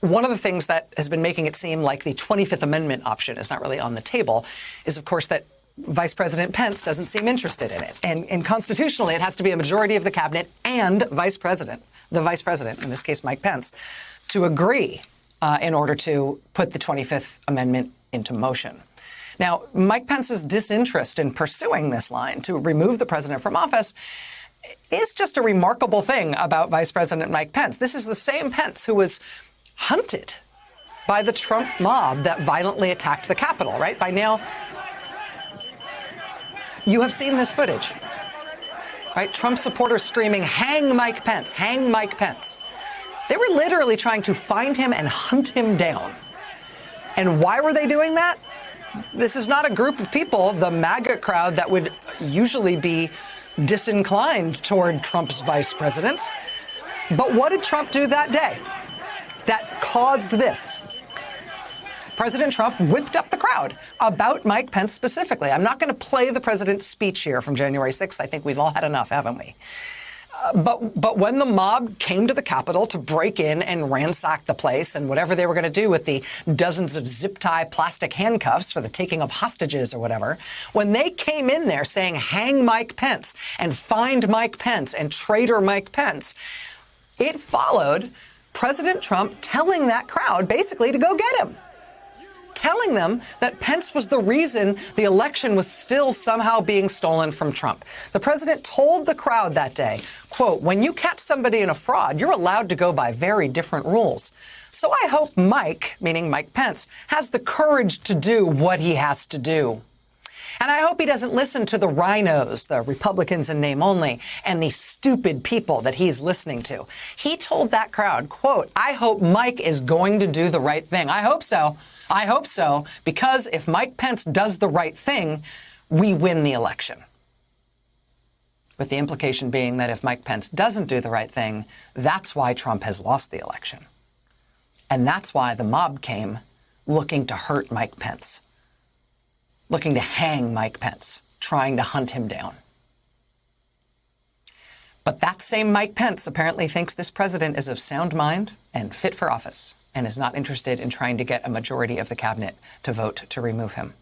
one of the things that has been making it seem like the 25th Amendment option is not really on the table is, of course, that Vice President Pence doesn't seem interested in it. And constitutionally, it has to be a majority of the cabinet and the vice president, in this case, Mike Pence, to agree in order to put the 25th Amendment into motion. Now, Mike Pence's disinterest in pursuing this line to remove the president from office is just a remarkable thing about Vice President Mike Pence. This is the same Pence who was hunted by the Trump mob that violently attacked the Capitol, right? By now, you have seen this footage, right? Trump supporters screaming, "Hang Mike Pence, hang Mike Pence." They were literally trying to find him and hunt him down. And why were they doing that? This is not a group of people, the MAGA crowd, that would usually be disinclined toward Trump's vice presidents. But what did Trump do that day that caused this? President Trump whipped up the crowd about Mike Pence specifically. I'm not going to play the president's speech here from January 6th. I think we've all had enough, haven't we? But when the mob came to the Capitol to break in and ransack the place and whatever they were going to do with the dozens of zip-tie plastic handcuffs for the taking of hostages or whatever, when they came in there saying, "Hang Mike Pence" and "Find Mike Pence" and "Traitor Mike Pence," it followed President Trump telling that crowd basically to go get him, telling them that Pence was the reason the election was still somehow being stolen from Trump. The president told the crowd that day, quote, "When you catch somebody in a fraud, you're allowed to go by very different rules. So I hope Mike," meaning Mike Pence, "has the courage to do what he has to do. And I hope he doesn't listen to the rhinos, the Republicans in name only, and the stupid people that he's listening to." He told that crowd, quote, "I hope Mike is going to do the right thing. I hope so. I hope so, because if Mike Pence does the right thing, we win the election." With the implication being that if Mike Pence doesn't do the right thing, that's why Trump has lost the election. And that's why the mob came looking to hurt Mike Pence, looking to hang Mike Pence, trying to hunt him down. But that same Mike Pence apparently thinks this president is of sound mind and fit for office, and is not interested in trying to get a majority of the cabinet to vote to remove him.